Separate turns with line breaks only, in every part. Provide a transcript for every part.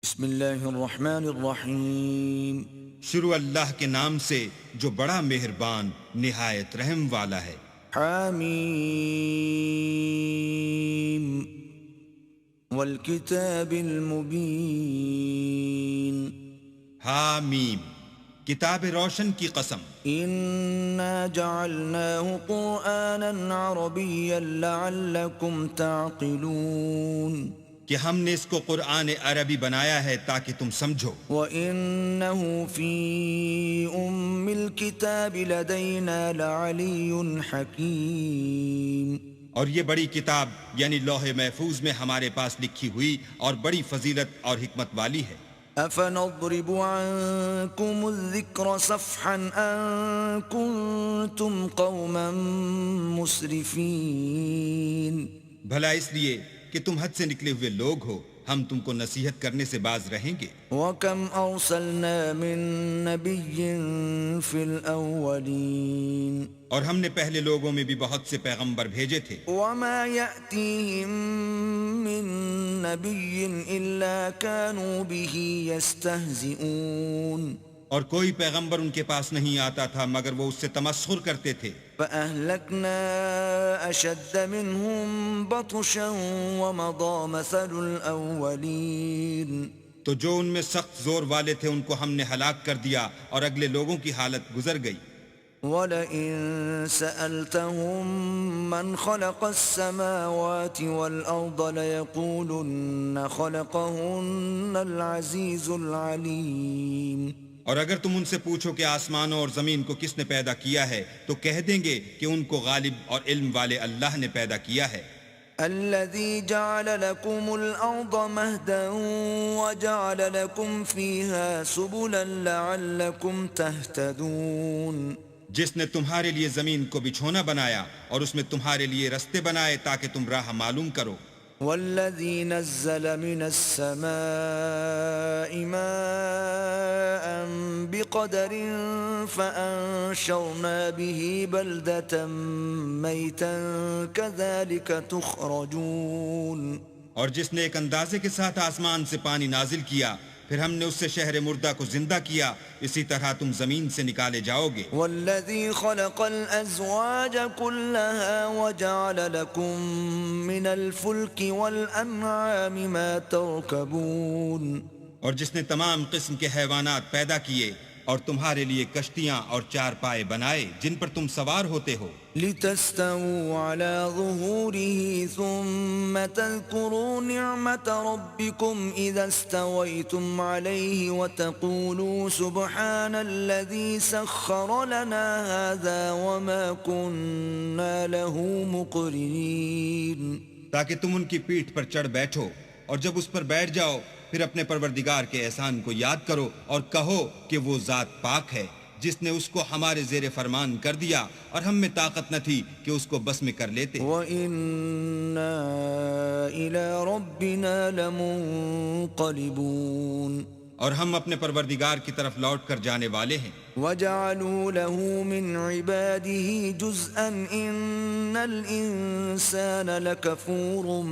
بسم اللہ الرحمن الرحیم.
شروع اللہ کے نام سے جو بڑا مہربان نہایت رحم والا ہے.
حامیم والکتاب المبین.
حامیم کتاب روشن کی قسم.
انا جعلناه قرآنا عربیا لعلکم تعقلون.
کہ ہم نے اس کو قرآن عربی بنایا ہے تاکہ تم سمجھو.
وَإِنَّهُ فِي أُمِّ الْكِتَابِ لَدَيْنَا لَعَلِيٌّ حَكِيمٌ.
اور یہ بڑی کتاب یعنی لوح محفوظ میں ہمارے پاس لکھی ہوئی اور بڑی فضیلت اور حکمت والی ہے.
أَفَنَضْرِبُ عَنْكُمُ الذِّكْرَ صَفْحًا أَن كُنتُمْ قَوْمًا مُسْرِفِينَ.
بھلا اس لیے کہ تم حد سے نکلے ہوئے لوگ ہو ہم تم کو نصیحت کرنے سے باز رہیں گے.
وَكَمْ أَرْسَلْنَا مِن نَّبِيٍّ فِي الْأَوَّلِينَ.
اور ہم نے پہلے لوگوں میں بھی بہت سے پیغمبر بھیجے تھے.
وَمَا يَأْتِيهِم مِّن نَّبِيٍّ إِلَّا كَانُوا بِهِ يَسْتَهْزِئُونَ.
اور کوئی پیغمبر ان کے پاس نہیں آتا تھا مگر وہ اس سے تمسخر کرتے تھے.
فَأَهْلَكْنَا أَشَدَّ مِنْهُمْ بَطْشًا وَمَضَىٰ مَثَلُ الْأَوَّلِينَ.
تو جو ان میں سخت زور والے تھے ان کو ہم نے ہلاک کر دیا اور اگلے لوگوں کی حالت گزر گئی.
وَلَئِن سَأَلْتَهُم مَّنْ خَلَقَ السَّمَاوَاتِ وَالْأَرْضَ لَيَقُولُنَّ خَلَقَهُنَّ الْعَزِيزُ الْعَلِيمُ.
اور اگر تم ان سے پوچھو کہ آسمانوں اور زمین کو کس نے پیدا کیا ہے تو کہہ دیں گے کہ ان کو غالب اور علم والے اللہ نے پیدا کیا ہے.
الذي جعل لكم الأرض مهدا وجعل لكم فيها سبلا لعلكم تهتدون.
جس نے تمہارے لیے زمین کو بچھونا بنایا اور اس میں تمہارے لیے رستے بنائے تاکہ تم راہ معلوم کرو.
والذي نزل من السماء ماء بقدر فأنشرنا به بلدة ميتا كذلك تخرجون.
اور جس نے ایک اندازے کے ساتھ آسمان سے پانی نازل کیا پھر ہم نے اس سے شہر مردہ کو زندہ کیا اسی طرح تم زمین سے نکالے جاؤ گے.
والذي خلق الأزواج كلها وجعل لكم من الفلك والأنعام ما تركبون.
اور جس نے تمام قسم کے حیوانات پیدا کیے اور تمہارے لیے کشتیاں اور چار پائے بنائے جن پر تم سوار ہوتے ہو.
لتستووا على ظهوره ثم تذكروا نعمة ربكم إذا استويتم عليه وتقولوا سبحان الذي سخر لنا هذا وما كنا له مقرنين.
تاکہ تم ان کی پیٹھ پر چڑھ بیٹھو اور جب اس پر بیٹھ جاؤ پھر اپنے پروردگار کے احسان کو یاد کرو اور کہو کہ وہ ذات پاک ہے جس نے اس کو ہمارے زیر فرمان کر دیا اور ہم میں طاقت نہ تھی کہ اس کو بس میں کر لیتے.
وَإِنَّا إِلَىٰ رَبِّنَا لَمُنقَلِبُونَ.
اور ہم اپنے پروردگار کی طرف لوٹ کر جانے والے ہیں.
وَجَعَلُوا لَهُ مِنْ عِبَادِهِ جُزْءًا إِنَّ الْإِنسَانَ لَكَفُورٌ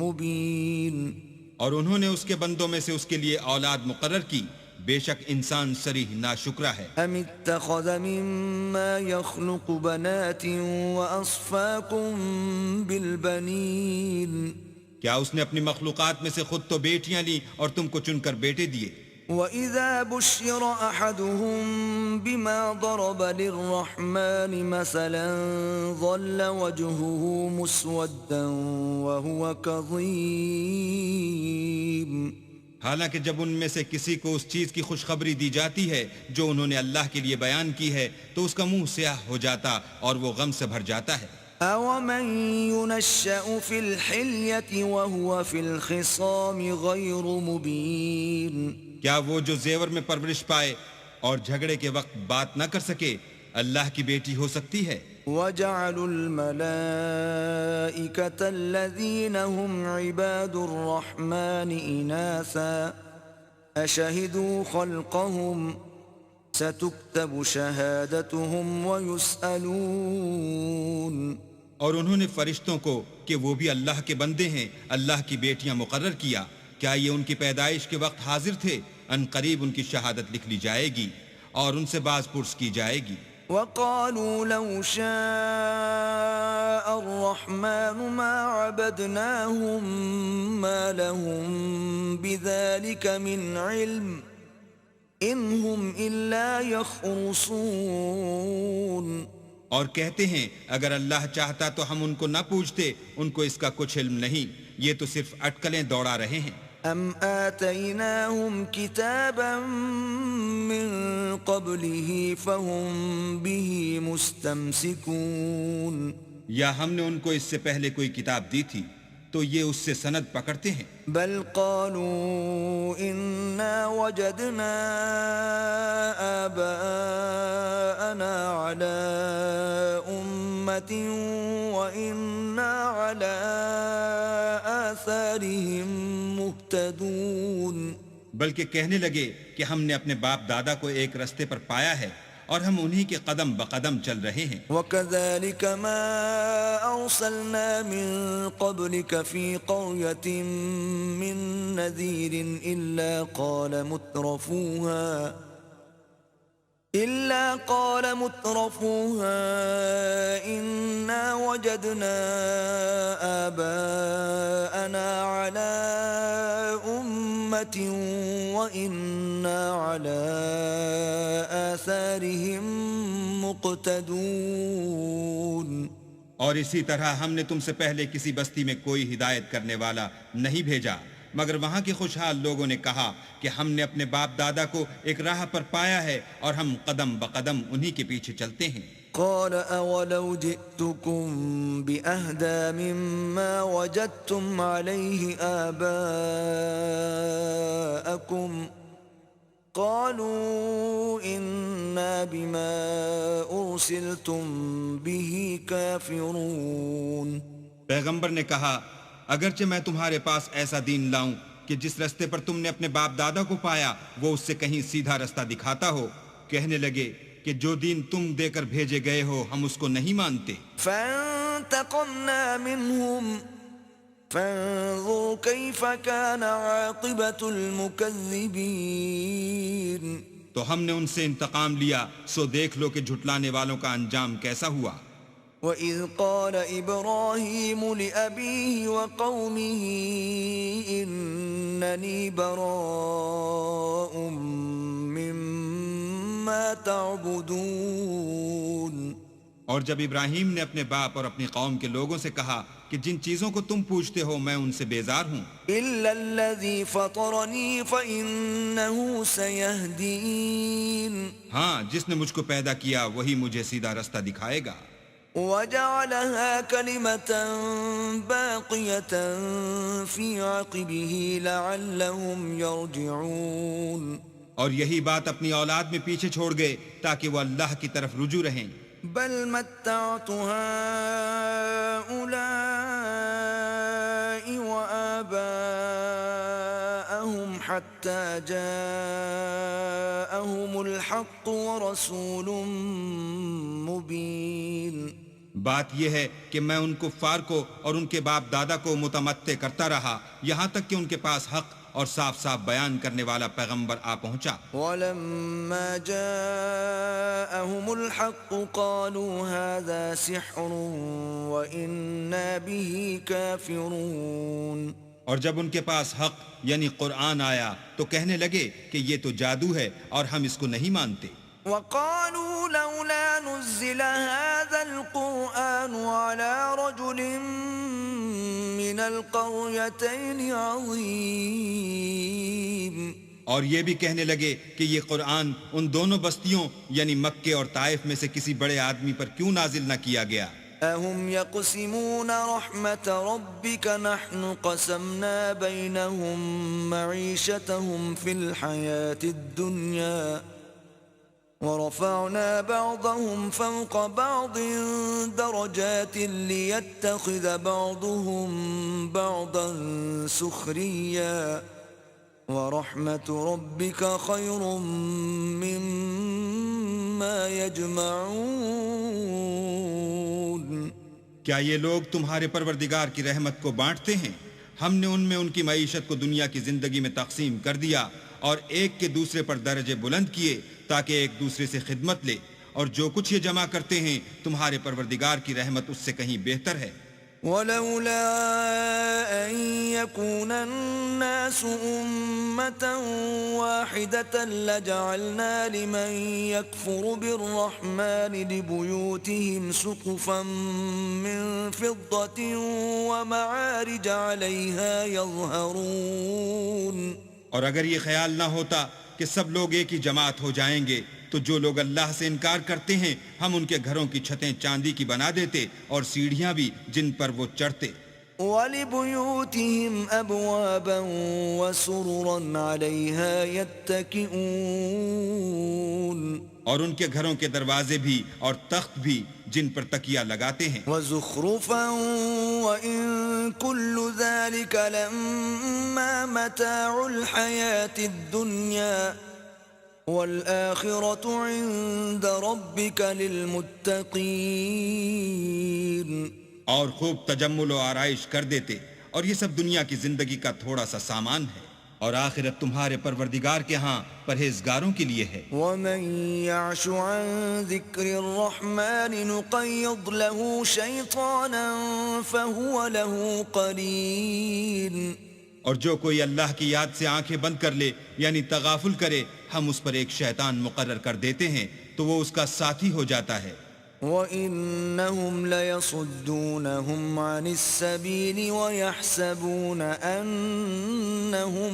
مُبِينٌ.
اور انہوں نے اس کے بندوں میں سے اس کے لیے اولاد مقرر کی بے شک انسان صریح ناشکرا ہے.
أَمِ اتَّخَذَ مِمَّا يَخْلُقُ بَنَاتٍ وَأَصْفَاكُمْ بِالْبَنِينَ.
کیا اس نے اپنی مخلوقات میں سے خود تو بیٹیاں لی اور تم کو چن کر بیٹے دیے.
وَإِذَا بُشِّرَ أَحَدُهُم بِمَا ضَرَبَ لِلرَّحْمَنِ مَثَلًا ظَلَّ وَجْهُهُ مُسْوَدًّا وَهُوَ كَظِيمٌ.
حالانکہ جب ان میں سے کسی کو اس چیز کی خوشخبری دی جاتی ہے جو انہوں نے اللہ کے لیے بیان کی ہے تو اس کا منہ سیاہ ہو جاتا اور وہ غم سے بھر جاتا ہے.
أَوَمَن يُنَشَّأُ فِي الْحِلْيَةِ وَهُوَ فِي الْخِصَامِ غَيْرُ مُبِينٍ. کیا
وہ جو زیور میں پرورش پائے اور جھگڑے کے وقت بات نہ کر سکے اللہ کی بیٹی ہو سکتی ہے.
وَجَعَلُوا الْمَلَائِكَةَ الَّذِينَ هُمْ عِبَادُ الرَّحْمَنِ إِنَاثًا أَشَهِدُوا خَلْقَهُمْ سَتُكْتَبُ شَهَادَتُهُمْ وَيُسْأَلُونَ.
اور انہوں نے فرشتوں کو کہ وہ بھی اللہ کے بندے ہیں اللہ کی بیٹیاں مقرر کیا کیا یہ ان کی پیدائش کے وقت حاضر تھے؟ ان قریب ان کی شہادت لکھ لی جائے گی اور ان سے باز پرس کی جائے گی۔
وقالوا لو شاء الرحمن ما عبدناهم ما لهم بذلك من علم إن هم إلا يخرصون۔
اور کہتے ہیں اگر اللہ چاہتا تو ہم ان کو نہ پوچھتے، ان کو اس کا کچھ علم نہیں، یہ تو صرف اٹکلیں دوڑا رہے ہیں۔
ام آتیناہم کتابا من قبلہ فہم بہ مستمسکون،
یا ہم نے ان کو اس سے پہلے کوئی کتاب دی تھی تو یہ اس سے سند پکڑتے ہیں۔
بل قالوا انا وجدنا آباءنا على امة وإنا على آثارهم مهتدون،
بلکہ کہنے لگے کہ ہم نے اپنے باپ دادا کو ایک رستے پر پایا ہے اور ہم انہی کے قدم بقدم چل رہے ہیں۔
وَكَذَلِكَ مَا أَرْسَلْنَا مِن قَبْلِكَ فِي قَرْيَةٍ مِّن نَّذِيرٍ إِلَّا قَالَ مُتْرَفُوهَا إِنَّا وَجَدْنَا آبَاءَنَا عَلَىٰ أُمَّةٍ وَإِنَّا عَلَىٰ آثَارِهِم مُقْتَدُونَ۔
اور اسی طرح ہم نے تم سے پہلے کسی بستی میں کوئی ہدایت کرنے والا نہیں بھیجا، مگر وہاں کے خوشحال لوگوں نے کہا کہ ہم نے اپنے باپ دادا کو ایک راہ پر پایا ہے اور ہم قدم بقدم انہی کے پیچھے چلتے ہیں۔
قال اولو جئتكم بأهدى مما وجدتم عليه آباءكم قالوا إنا بما أرسلتم به كافرون۔
پیغمبر نے کہا اگرچہ میں تمہارے پاس ایسا دین لاؤں کہ جس رستے پر تم نے اپنے باپ دادا کو پایا وہ اس سے کہیں سیدھا رستہ دکھاتا ہو، کہنے لگے کہ جو دین تم دے کر بھیجے گئے ہو ہم اس کو نہیں مانتے۔
فانتقمنا منهم فانظر كيف كان عاقبة المكذبين۔
تو ہم نے ان سے انتقام لیا، سو دیکھ لو کہ جھٹلانے والوں کا انجام کیسا ہوا۔
وَإِذْ قَالَ إِبْرَاهِيمُ لِأَبِيهِ وَقَوْمِهِ إِنَّنِي بَرَاءٌ مِّمَّا تَعْبُدُونَ۔
اور جب ابراہیم نے اپنے باپ اور اپنی قوم کے لوگوں سے کہا کہ جن چیزوں کو تم پوچھتے ہو میں ان سے بیزار ہوں،
إِلَّا الَّذِي فَطَرَنِي فَإِنَّهُ سَيَهْدِينِ،
ہاں جس نے مجھ کو پیدا کیا وہی مجھے سیدھا رستہ دکھائے گا۔
وَجَعَلَهَا كَلِمَةً بَاقِيَةً فِي عَقِبِهِ لَعَلَّهُمْ يَرْجِعُونَ۔
اور یہی بات اپنی اولاد میں پیچھے چھوڑ گئے تاکہ وہ اللہ کی طرف رجوع رہیں۔
بل متعت هؤلاء وآباءهم حتى جاءهم الحق ورسول مبين۔
بات یہ ہے کہ میں ان کفار کو اور ان کے باپ دادا کو متمتع کرتا رہا یہاں تک کہ ان کے پاس حق اور صاف صاف بیان کرنے والا پیغمبر آ پہنچا۔
وَلَمَّا جَاءَهُمُ الْحَقُّ قَالُوا هَذَا سِحْرٌ وَإِنَّا بِهِ كَافِرُونَ۔
اور جب ان کے پاس حق یعنی قرآن آیا تو کہنے لگے کہ یہ تو جادو ہے اور ہم اس کو نہیں مانتے۔
وَقَالُوا لَوْلَا نُزِّلَ هَذَا الْقُرْآنُ عَلَى رَجُلٍ مِّنَ الْقَرْيَتَيْنِ عَظِيمٍ۔
اور یہ بھی کہنے لگے کہ یہ قرآن ان دونوں بستیوں یعنی مکے اور طائف میں سے کسی بڑے آدمی پر کیوں نازل نہ کیا گیا۔
أَهُمْ يَقْسِمُونَ رَحْمَةَ رَبِّكَ نَحْنُ قَسَمْنَا بَيْنَهُمْ مَعِيشَتَهُمْ فِي الْحَيَاةِ الدُّنْيَا وَرَفَعْنَا بَعْضَهُمْ فَوْقَ بَعْضٍ دَرَجَاتٍ لِيَتَّخِذَ بَعْضُهُمْ بَعْضًا سُخْرِيًّا وَرَحْمَةُ رَبِّكَ خَيْرٌ مِّمَّا يَجْمَعُونَ۔
کیا یہ لوگ تمہارے پروردگار کی رحمت کو بانٹتے ہیں؟ ہم نے ان میں ان کی معیشت کو دنیا کی زندگی میں تقسیم کر دیا اور ایک کے دوسرے پر درجے بلند کیے تاکہ ایک دوسرے سے خدمت لے، اور جو کچھ یہ جمع کرتے ہیں تمہارے پروردگار کی رحمت اس سے کہیں بہتر ہے۔
ولولا أن يكون الناس أمة واحدة لجعلنا لمن يكفر بالرحمن لبيوتهم سقفا من فضة ومعارج عليها يظهرون۔
اور اگر یہ خیال نہ ہوتا کہ سب لوگ ایک ہی جماعت ہو جائیں گے تو جو لوگ اللہ سے انکار کرتے ہیں ہم ان کے گھروں کی چھتیں چاندی کی بنا دیتے اور سیڑھیاں بھی جن پر وہ چڑھتے۔
وَلِبُيُوتِهِمْ أَبْوَابًا وَسُرُرًا عَلَيْهَا يَتَّكِئُونَ،
اور ان کے گھروں کے دروازے بھی اور تخت بھی جن پر تکیہ لگاتے ہیں۔
وَزُخْرُفًا وَإِن كُلُّ ذَلِكَ لَمَّا مَتَاعُ الْحَيَاةِ الدُّنْيَا وَالْآخِرَةُ عِندَ رَبِّكَ لِلْمُتَّقِينَ۔
اور خوب تجمل و آرائش کر دیتے، اور یہ سب دنیا کی زندگی کا تھوڑا سا سامان ہے، اور آخرت تمہارے پروردگار کے ہاں پرہیزگاروں کے لیے ہے۔
وَمَن يَعْشُ عَن ذِكْرِ الرَّحْمَنِ نُقَيِّضْ لَهُ شَيْطَانًا فَهُوَ لَهُ قَرِينٌ۔
اور جو کوئی اللہ کی یاد سے آنکھیں بند کر لے یعنی تغافل کرے، ہم اس پر ایک شیطان مقرر کر دیتے ہیں تو وہ اس کا ساتھی ہو جاتا ہے۔
وَإِنَّهُمْ لَيَصُدُّونَهُمْ عَنِ السَّبِيلِ وَيَحْسَبُونَ أَنَّهُمْ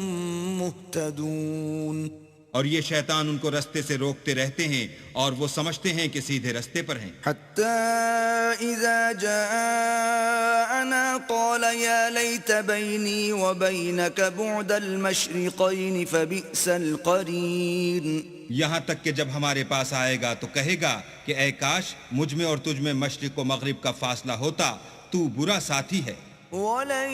مُهْتَدُونَ۔
اور یہ شیطان ان کو رستے سے روکتے رہتے ہیں اور وہ سمجھتے ہیں کہ سیدھے رستے پر ہیں۔
حَتَّى إِذَا جَاءَنَا قَالَ يَا لَيْتَ بَيْنِي وَبَيْنَكَ بُعْدَ الْمَشْرِقَيْنِ فَبِئْسَ الْقَرِينُ۔
یہاں تک کہ جب ہمارے پاس آئے گا تو کہے گا کہ اے کاش مجھ میں اور تجھ میں مشرق و مغرب کا فاصلہ ہوتا، تو برا ساتھی ہے۔
وَلَن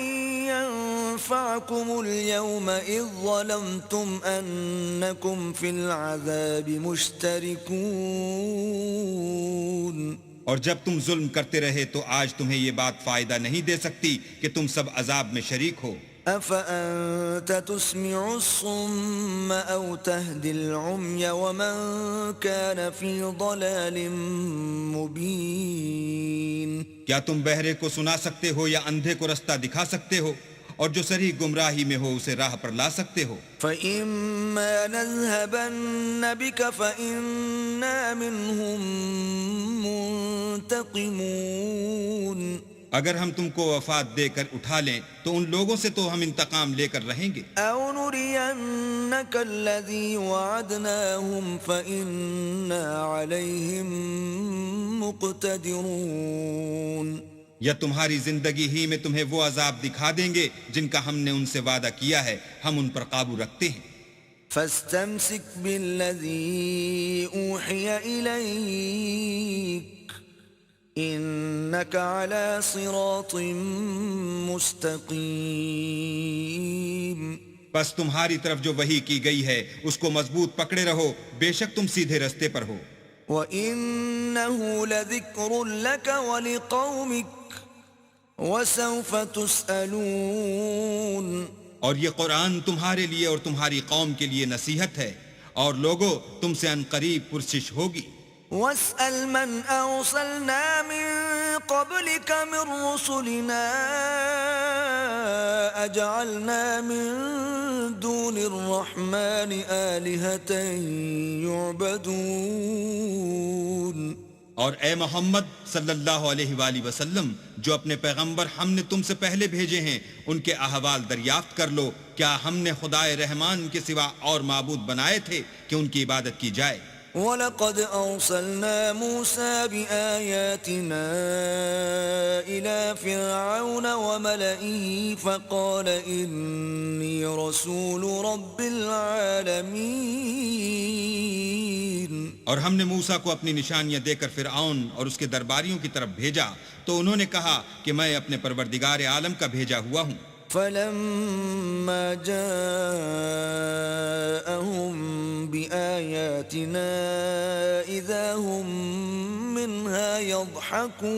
يَنفَعَكُمُ الْيَوْمَ إِذ ظَّلَمْتُمْ أَنَّكُمْ فِي الْعَذَابِ مُشْتَرِكُونَ۔
اور جب تم ظلم کرتے رہے تو آج تمہیں یہ بات فائدہ نہیں دے سکتی کہ تم سب عذاب میں شریک ہو۔
أَفَأَنْتَ تُسْمِعُ الصُّمَّ أَوْ تَهْدِي الْعُمْيَ وَمَنْ كَانَ فِي ضَلَالٍ مُبِينٍ۔
کیا تم بہرے کو سنا سکتے ہو یا اندھے کو رستہ دکھا سکتے ہو، اور جو صریح گمراہی میں ہو اسے راہ پر لا سکتے ہو؟
فَإِمَّا نَذْهَبَنَّ بِكَ فَإِنَّا مِنْهُمْ مُنْتَقِمُونَ۔
اگر ہم تم کو وفات دے کر اٹھا لیں تو ان لوگوں سے تو ہم انتقام لے کر رہیں گے۔
أَوْ نُرِيَنَّكَ الَّذِي وَعَدْنَاهُمْ فَإِنَّا عَلَيْهِمْ مُقْتَدِرُونَ۔
یا تمہاری زندگی ہی میں تمہیں وہ عذاب دکھا دیں گے جن کا ہم نے ان سے وعدہ کیا ہے، ہم ان پر قابو رکھتے ہیں۔
فَاسْتَمْسِكْ بِالَّذِي أُوحِيَ إِلَيْكَ إِنَّكَ عَلَى صِرَاطٍ مُسْتَقِيمٍ۔
بس تمہاری طرف جو وحی کی گئی ہے اس کو مضبوط پکڑے رہو، بے شک تم سیدھے رستے پر ہو۔
وَإِنَّهُ لَذِكْرٌ لَكَ وَلِقَوْمِكَ وَسَوْفَ تُسْأَلُونَ۔
اور یہ قرآن تمہارے لیے اور تمہاری قوم کے لیے نصیحت ہے، اور لوگو تم سے عنقریب پرسش ہوگی۔
وَاسْأَلْ مَنْ أَرْسَلْنَا مِن قَبْلِكَ مِن رُّسُلِنَا أَجَعَلْنَا مِن دُونِ الرَّحْمَنِ آلِهَةً يُعْبَدُونَ۔
اور اے محمد صلی اللہ علیہ وآلہ وسلم، جو اپنے پیغمبر ہم نے تم سے پہلے بھیجے ہیں ان کے احوال دریافت کر لو، کیا ہم نے خدائے رحمان کے سوا اور معبود بنائے تھے کہ ان کی عبادت کی جائے؟
وَلَقَدْ أَرْسَلْنَا مُوسَى بِآيَاتِنَا إِلَى فِرْعَوْنَ وَمَلَئِهِ فَقَالَ إِنِّي رَسُولُ رَبِّ الْعَالَمِينَ۔
اور ہم نے موسیٰ کو اپنی نشانیاں دے کر فرعون اور اس کے درباریوں کی طرف بھیجا تو انہوں نے کہا کہ میں اپنے پروردگار عالم کا بھیجا ہوا ہوں۔
فَلَمَّا جَاءَهُم بِآيَاتِنَا إِذَا هُم مِّنْهَا يَضْحَكُونَ۔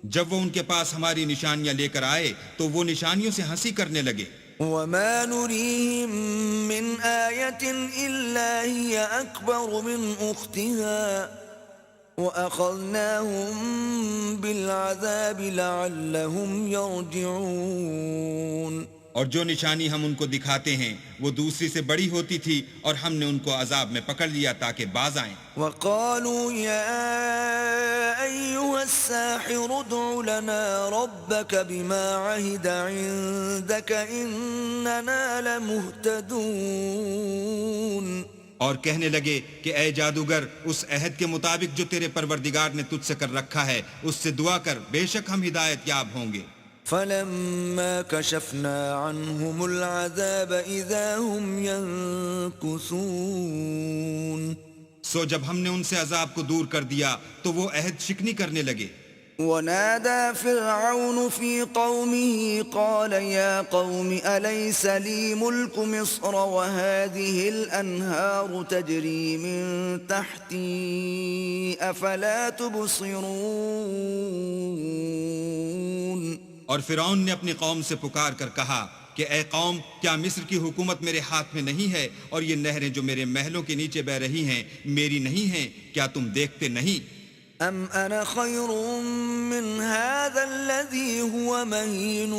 جب وہ ان کے پاس ہماری نشانیاں لے کر آئے تو وہ نشانیوں سے ہنسی کرنے لگے.
وما نريهم من آية إلا هي أكبر من أختها وأخذناهم بالعذاب لعلهم يرجعون.
اور جو نشانی ہم ان کو دکھاتے ہیں وہ دوسری سے بڑی ہوتی تھی اور ہم نے ان کو عذاب میں پکڑ لیا تاکہ باز آئیں.
وقالوا يا أيها الساحر ادع لنا ربك بما عهد عندك إننا لمهتدون.
اور کہنے لگے کہ اے جادوگر اس عہد کے مطابق جو تیرے پروردگار نے تجھ سے کر رکھا ہے اس سے دعا کر، بے شک ہم ہدایت یاب ہوں گے.
فلما كشفنا عنهم العذاب إذا هم ينكثون.
سو جب ہم نے ان سے عذاب کو دور کر دیا تو وہ عہد شکنی کرنے لگے.
ونادى فرعون في قومه قال يا قوم أليس لي ملك مصر وهذه الأنهار تجري من تحتي أفلا تبصرون.
اور فرعون نے اپنی قوم سے پکار کر کہا کہ اے قوم، کیا مصر کی حکومت میرے ہاتھ میں نہیں ہے اور یہ نہریں جو میرے محلوں کے نیچے بہ رہی ہیں میری نہیں ہیں؟ کیا تم دیکھتے نہیں؟
ام انا خیر من هذا الذي هو مهين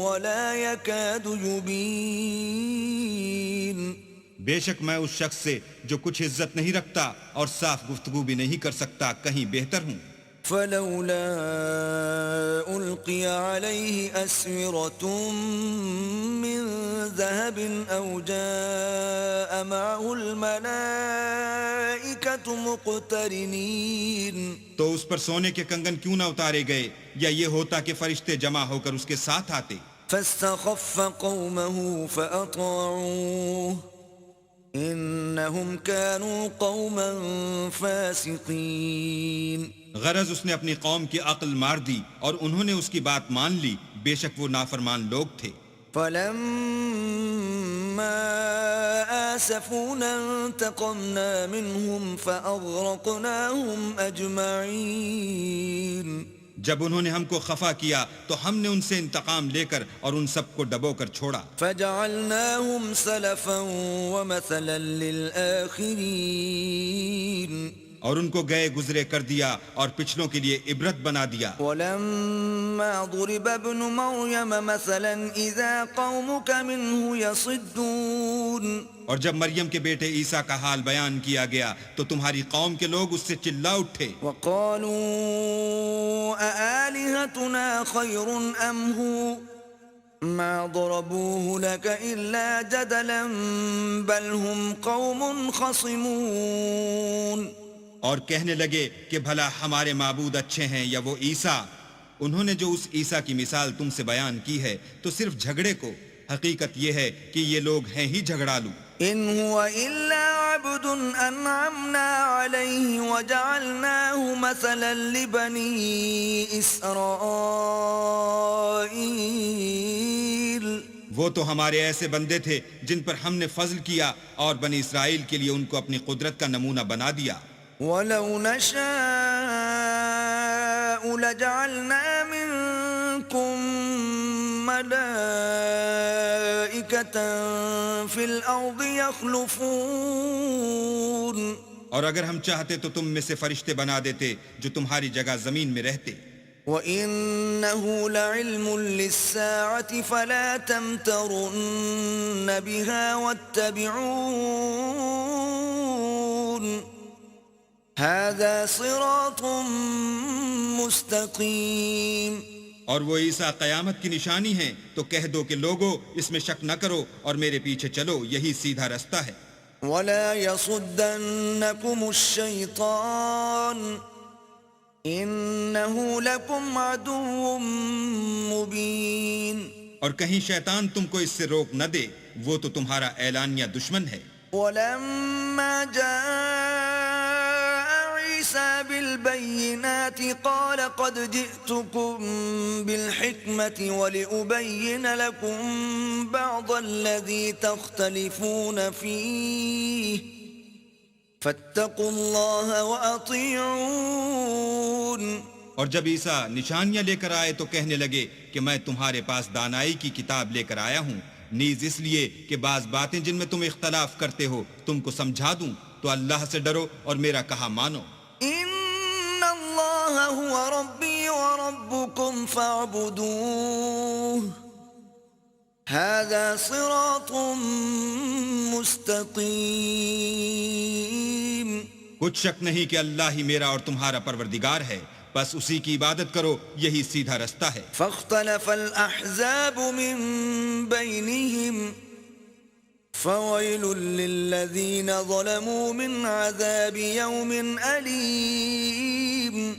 ولا يكاد يبين.
بے شک میں اس شخص سے جو کچھ عزت نہیں رکھتا اور صاف گفتگو بھی نہیں کر سکتا کہیں بہتر ہوں.
فلولا ألقي عليه أسورة من ذهب أو جاء معه الملائكة مقترنين.
تو اس پر سونے کے کنگن کیوں نہ اتارے گئے یا یہ ہوتا کہ فرشتے جمع ہو کر اس کے ساتھ آتے.
فاستخف قومه فأطاعوه إنهم كانوا قوما فاسقين.
غرض اس نے اپنی قوم کی عقل مار دی اور انہوں نے اس کی بات مان لی، بے شک وہ نافرمان لوگ تھے.
فلما آسفونا انتقمنا منهم فأغرقناهم أجمعين.
جب انہوں نے ہم کو خفا کیا تو ہم نے ان سے انتقام لے کر اور ان سب کو ڈبو کر چھوڑا.
فجعلناهم سلفا ومثلا للآخرين.
اور ان کو گئے گزرے کر دیا اور پچھلوں کے لیے عبرت بنا دیا.
ولما ضرب ابن مريم مثلا إذا قومك منه يصدون.
اور جب مریم کے بیٹے عیسیٰ کا حال بیان کیا گیا تو تمہاری قوم کے لوگ اس سے چلا اٹھے.
وقالوا أآلهتنا خير أم هو ما ضربوه لك إلا جدلا بل هم قوم خصمون.
اور کہنے لگے کہ بھلا ہمارے معبود اچھے ہیں یا وہ عیسیٰ؟ انہوں نے جو اس عیسیٰ کی مثال تم سے بیان کی ہے تو صرف جھگڑے کو. حقیقت یہ ہے کہ یہ لوگ ہیں ہی جھگڑالو.
إن هو إلا عبد أنعمنا عليه وجعلناه مثلا لبني إسرائيل.
وہ تو ہمارے ایسے بندے تھے جن پر ہم نے فضل کیا اور بنی اسرائیل کے لیے ان کو اپنی قدرت کا نمونہ بنا دیا.
ولو نشاء لجعلنا منكم ملائكة في الأرض يخلفون.
اور اگر ہم چاہتے تو تم میں سے فرشتے بنا دیتے جو تمہاری جگہ زمین میں رہتے.
وَإِنَّهُ لَعِلْمٌ لِلسَّاعَةِ فَلَا تَمْتَرُنَّ بِهَا وَاتَّبِعُونَ هَذَا صِرَاطٌ مُسْتَقِيمٌ.
اور وہ عیسیٰ قیامت کی نشانی ہیں تو کہہ دو کہ لوگو اس میں شک نہ کرو اور میرے پیچھے چلو، یہی سیدھا رستہ ہے.
وَلَا يَصُدَّنَّكُمُ الشَّيْطَانُ إِنَّهُ لَكُمْ عَدُوٌّ مُبِينٌ.
اور کہیں شیطان تم کو اس سے روک نہ دے، وہ تو تمہارا اعلانیہ دشمن ہے.
وَلَمَّا جَاءَ عِيسَى بِالْبَيِّنَاتِ قَالَ قَدْ جِئْتُكُمْ بِالْحِكْمَةِ وَلِأُبَيِّنَ لَكُمْ بَعْضَ الَّذِي تَخْتَلِفُونَ فِيهِ فَاتَّقُوا اللَّهَ وَأَطِيعُونِ.
اور جب عیسیٰ نشانیاں لے کر آئے تو کہنے لگے کہ میں تمہارے پاس دانائی کی کتاب لے کر آیا ہوں، نیز اس لیے کہ بعض باتیں جن میں تم اختلاف کرتے ہو تم کو سمجھا دوں، تو اللہ سے ڈرو اور میرا کہا مانو۔
ان اللہ هو ربی وربکم فاعبدوه هذا صراط مستقیم۔
کچھ شک نہیں کہ اللہ ہی میرا اور تمہارا پروردگار ہے، بس اسی کی عبادت کرو، یہی سیدھا رستہ ہے۔
فاختلف الاحزاب من بینہم فویل للذین ظلموا من عذاب یوم علیم۔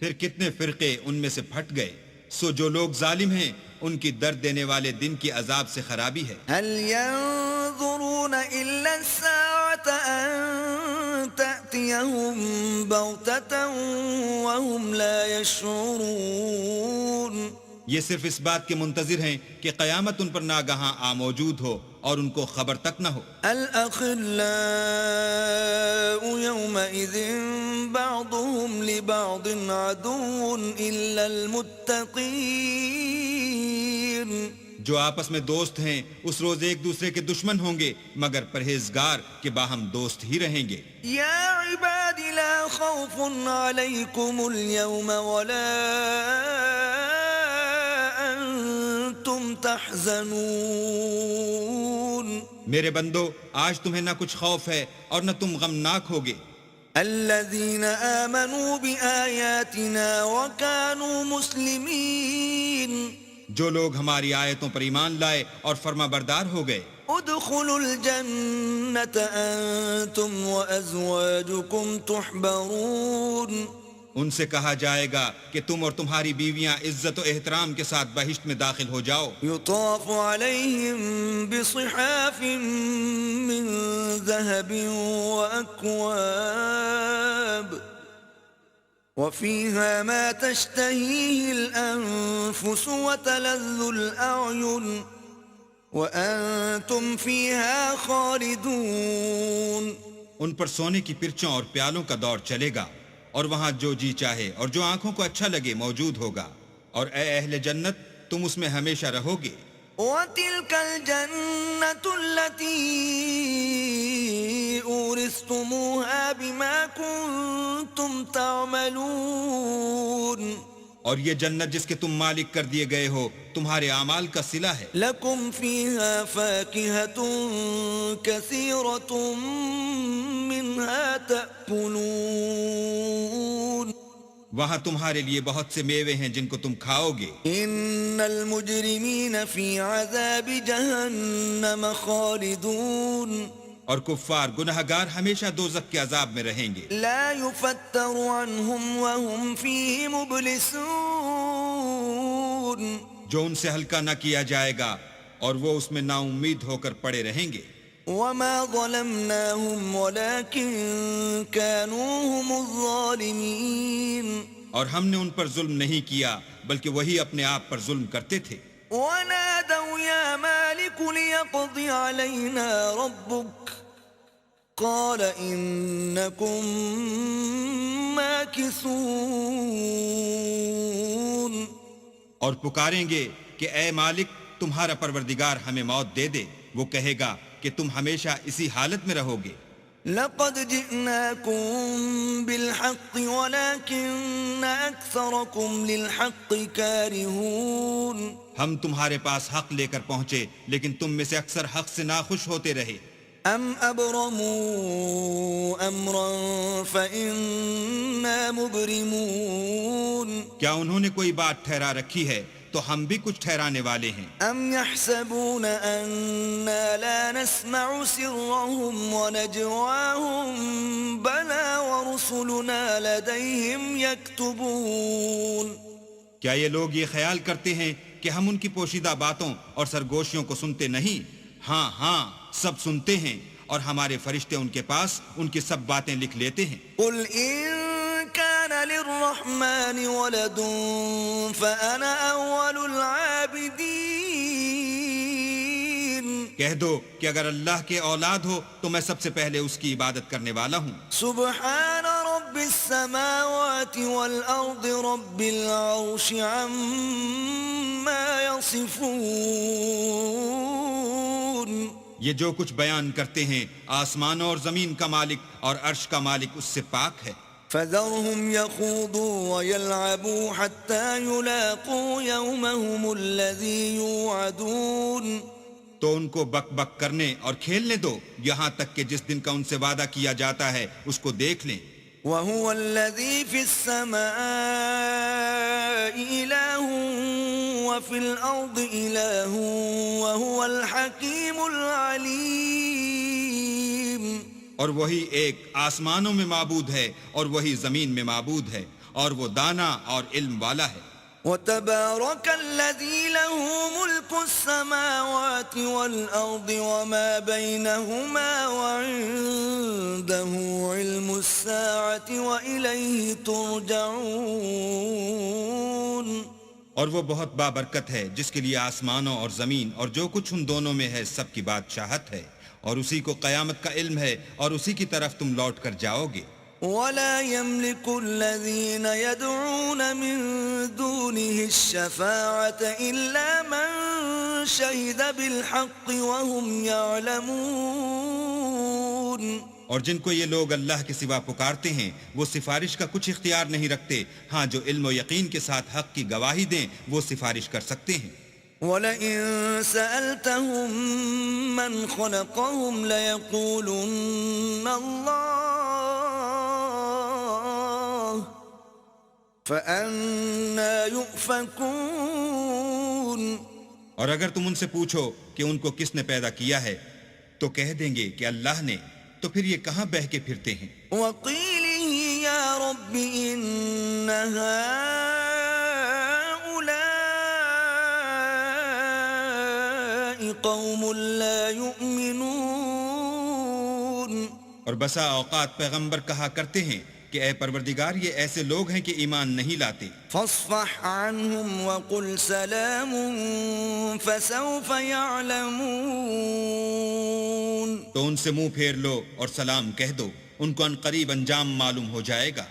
پھر کتنے فرقے ان میں سے پھٹ گئے، سو جو لوگ ظالم ہیں ان کی درد دینے والے دن کی عذاب سے خرابی ہے۔
هل ينظرون الا الساعة ان تأتيهم بغتة وهم لا يشعرون۔
یہ صرف اس بات کے منتظر ہیں کہ قیامت ان پر ناگہاں آ موجود ہو اور ان کو خبر تک نہ ہو۔
الأخلاء يومئذ بعضهم لبعض عدو إلا المتقين۔
جو آپس میں دوست ہیں اس روز ایک دوسرے کے دشمن ہوں گے مگر پرہیزگار کے باہم دوست ہی رہیں گے۔
یا عباد لا خوف علیکم اليوم ولا انتم تحزنون۔
میرے بندو آج تمہیں نہ کچھ خوف ہے اور نہ تم غمناک ہوگے۔
الذین آمنوا بآیاتنا وکانوا مسلمین۔
جو لوگ ہماری آیتوں پر ایمان لائے اور فرما بردار ہو گئے۔
ادخلوا الجنة انتم وازواجکم تحبرون۔
ان سے کہا جائے گا کہ تم اور تمہاری بیویاں عزت و احترام کے ساتھ بہشت میں داخل ہو جاؤ۔
یطاف علیہم بصحاف من ذهب واکواب وفيها ما تشتهيه الأنفس وتلذ الأعين وأنتم فيها خالدون۔
ان پر سونے کی پرچوں اور پیالوں کا دور چلے گا اور وہاں جو جی چاہے اور جو آنکھوں کو اچھا لگے موجود ہوگا، اور اے اہل جنت تم اس میں ہمیشہ رہو گے۔
وَتِلْكَ الْجَنَّةُ الَّتِي أُورِثْتُمُوهَا بِمَا كُنْتُمْ تَعْمَلُونَ۔
اور یہ جنت جس کے تم مالک کر دیے گئے ہو تمہارے اعمال کا صلہ ہے۔
لَكُمْ فِيهَا فَاكِهَةٌ كَثِيرَةٌ مِّنْهَا تَأْكُلُونَ۔
وہاں تمہارے لیے بہت سے میوے ہیں جن کو تم کھاؤ گے۔
ان المجرمین فی عذاب جہنم خالدون۔
اور کفار گنہگار ہمیشہ دوزخ کے عذاب میں رہیں گے۔
لا یفتر عنہم وهم فیہ مبلسون۔
جو ان سے ہلکا نہ کیا جائے گا اور وہ اس میں نا امید ہو کر پڑے رہیں گے۔
وما ظلمناهم ولكن كانوا هم الظالمين۔
اور ہم نے ان پر ظلم نہیں کیا بلکہ وہی اپنے آپ پر ظلم کرتے تھے۔
ونادوا يا مالك ليقض علينا ربك قال إنكم ماكثون۔
اور پکاریں گے کہ اے مالک تمہارا پروردگار ہمیں موت دے دے، وہ کہے گا کہ تم ہمیشہ اسی حالت میں رہو گے۔
لقد جئناكم بالحق ولكن أكثركم للحق كارهون۔
ہم تمہارے پاس حق لے کر پہنچے لیکن تم میں سے اکثر حق سے ناخوش ہوتے رہے۔
ام ابرموا امرا فإنا مبرمون۔
کیا انہوں نے کوئی بات ٹھہرا رکھی ہے تو ہم بھی کچھ ٹھہرانے والے ہیں۔
ام يحسبون أنا لا نسمع سرهم ونجواهم بلى ورسلنا لديهم يكتبون۔
کیا یہ لوگ یہ خیال کرتے ہیں کہ ہم ان کی پوشیدہ باتوں اور سرگوشیوں کو سنتے نہیں؟ ہاں ہاں سب سنتے ہیں اور ہمارے فرشتے ان کے پاس ان کی سب باتیں لکھ لیتے ہیں۔
قل إن كان للرحمن ولد فأنا أول العابدين۔
کہہ دو کہ اگر اللہ کے اولاد ہو تو میں سب سے پہلے اس کی عبادت کرنے والا ہوں۔
سبحان رب في السماوات والأرض رب العرش عما يصفون
یہ جو کچھ بیان کرتے ہیں آسمانوں اور زمین کا مالک اور عرش کا مالک اس سے پاک ہے.
فذرهم يخوضوا ويلعبوا حتى يلاقوا يومهم الذي يوعدون
تو ان کو بک بک کرنے اور کھیلنے دو یہاں تک کہ جس دن کا ان سے وعدہ کیا جاتا ہے اس کو دیکھ لیں.
وهو الذي في السماء إله وفي الأرض إله وهو الحكيم العليم.
اور وہی ایک آسمانوں میں معبود ہے اور وہی زمین میں معبود ہے اور وہ دانا اور علم والا ہے.
وتبارك الذي له ملك السماوات والأرض وما بينهما وعنده علم الساعة وإليه ترجعون.
اور وہ بہت بابرکت ہے جس کے لیے آسمانوں اور زمین اور جو کچھ ان دونوں میں ہے سب کی بادشاہت ہے اور اسی کو قیامت کا علم ہے اور اسی کی طرف تم لوٹ کر جاؤ گے.
ولا يملك الذين يدعون من دونه الشفاعة إلا من شهد بالحق وهم يعلمون.
اور جن کو یہ لوگ اللہ کے سوا پکارتے ہیں وہ سفارش کا کچھ اختیار نہیں رکھتے ہاں جو علم و یقین کے ساتھ حق کی گواہی دیں وہ سفارش کر سکتے ہیں.
وَلَئِن سَأَلْتَهُم مَّنْ خَلَقَهُمْ لَيَقُولُنَّ اللَّهُ فَأَنَّىٰ يُؤْفَكُونَ.
اور اگر تم ان سے پوچھو کہ ان کو کس نے پیدا کیا ہے تو کہہ دیں گے کہ اللہ نے، تو پھر یہ کہاں بہہ کے پھرتے ہیں.
وَقِيلِهِ يَا رَبِّ إِنَّ هَٰؤُلَاءِ قَوْمٌ لَّا يُؤْمِنُونَ.
اور بسا اوقات پیغمبر کہا کرتے ہیں کہ اے پروردگار یہ ایسے لوگ ہیں کہ ایمان نہیں لاتے.
فاصفح عنهم وقل سلام فسوف يعلمون.
تو ان سے منہ پھیر لو اور سلام کہہ دو، ان کو ان قریب انجام معلوم ہو جائے گا.